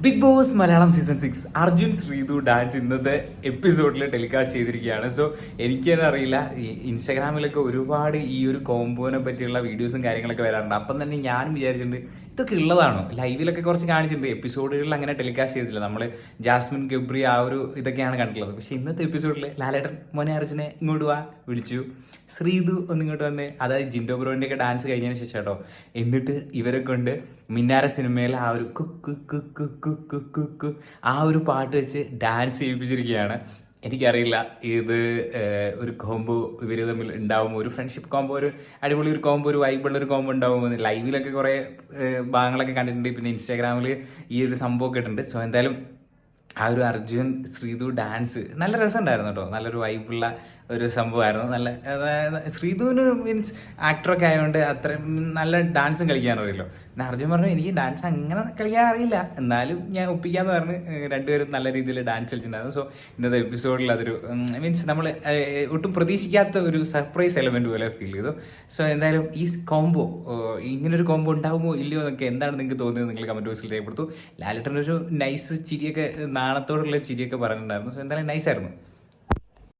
Big Boss Malayalam season 6 Arjun Sreethu dance ഇന്നത്തെ എപ്പിസോഡിൽ telecast ചെയ്തിരിക്കുകയാണ്. സോ എനിക്ക് തന്നെ അറിയില്ല, ഈ ഇൻസ്റ്റാഗ്രാമിലൊക്കെ ഒരുപാട് ഈ ഒരു കോംബോനെ പറ്റിയുള്ള വീഡിയോസും കാര്യങ്ങളൊക്കെ വരാറുണ്ട്. അപ്പം തന്നെ ഞാനും വിചാരിച്ചിട്ടുണ്ട് ഇതൊക്കെ ഉള്ളതാണോ, ലൈവിലൊക്കെ കുറച്ച് കാണിച്ചിട്ടുണ്ട്, എപ്പിസോഡുകളിൽ അങ്ങനെ ടെലികാസ്റ്റ് ചെയ്തിട്ടില്ല. നമ്മൾ ജാസ്മിൻ ഗബ്രി ആ ഒരു ഇതൊക്കെയാണ് കണ്ടിട്ടുള്ളത്. പക്ഷെ ഇന്നത്തെ എപ്പിസോഡിൽ ലാലേട്ടൻ മോനെ അർജുനെ ഇങ്ങോട്ട് വാ വിളിച്ചു, ശ്രീതു ഒന്നിങ്ങോട്ട് വന്ന്, അതായത് ജിൻഡോ ബ്രോന്റെ ഒക്കെ ഡാൻസ് കഴിഞ്ഞതിന് ശേഷം കേട്ടോ. എന്നിട്ട് ഇവരെ കൊണ്ട് മിന്നാര സിനിമയിൽ ആ ഒരു കുക്ക് കുക്ക് കുക്ക് കുക്ക് ആ ഒരു പാട്ട് വെച്ച് ഡാൻസ് ചെയ്യിപ്പിച്ചിരിക്കുകയാണ്. എനിക്കറിയില്ല ഇത് ഒരു കോംബോ ഇവർ തമ്മിൽ ഉണ്ടാവുമോ, ഒരു ഫ്രണ്ട്ഷിപ്പ് കോംബോ, ഒരു അടിപൊളി ഒരു കോംബോ, ഒരു വൈബുള്ള ഒരു കോംബോ ഉണ്ടാവുമോ. ലൈവിലൊക്കെ കുറേ ഭാഗങ്ങളൊക്കെ കണ്ടിട്ടുണ്ട്, പിന്നെ ഇൻസ്റ്റാഗ്രാമിൽ ഈ ഒരു സംഭവമൊക്കെ ഇട്ടുണ്ട്. സോ എന്തായാലും ആ ഒരു അർജുൻ ശ്രീതു ഡാൻസ് നല്ല രസമുണ്ടായിരുന്നു കേട്ടോ. നല്ലൊരു വൈബുള്ള ഒരു സംഭവമായിരുന്നു. നല്ല ശ്രീതുവിന് മീൻസ് ആക്ടറൊക്കെ ആയതുകൊണ്ട് അത്രയും നല്ല ഡാൻസും കളിക്കാൻ അറിയില്ലോ. പിന്നെ അർജുൻ പറഞ്ഞു എനിക്ക് ഡാൻസ് അങ്ങനെ കളിക്കാൻ അറിയില്ല, എന്നാലും ഞാൻ ഒപ്പിക്കാന്ന് പറഞ്ഞ് രണ്ടുപേരും നല്ല രീതിയിൽ ഡാൻസ് കളിച്ചിട്ടുണ്ടായിരുന്നു. സോ ഇന്നത്തെ എപ്പിസോഡിൽ അതൊരു മീൻസ് നമ്മൾ ഒട്ടും പ്രതീക്ഷിക്കാത്ത ഒരു സർപ്രൈസ് എലമെന്റ് പോലെ ഫീൽ ചെയ്തു. സോ എന്തായാലും ഈ കോംബോ, ഇങ്ങനൊരു കോംബോ ഉണ്ടാവുമോ ഇല്ലയോ എന്നൊക്കെ എന്താണ് നിങ്ങൾക്ക് തോന്നിയത് നിങ്ങൾ കമന്റ് ബോക്സിൽ രേഖപ്പെടുത്തു. ലാലേട്ടനൊരു നൈസ് ചിരിയൊക്കെ, നാണത്തോടുള്ള ചിരിയൊക്കെ പറഞ്ഞിട്ടുണ്ടായിരുന്നു. സോ എന്തായാലും നൈസായിരുന്നു.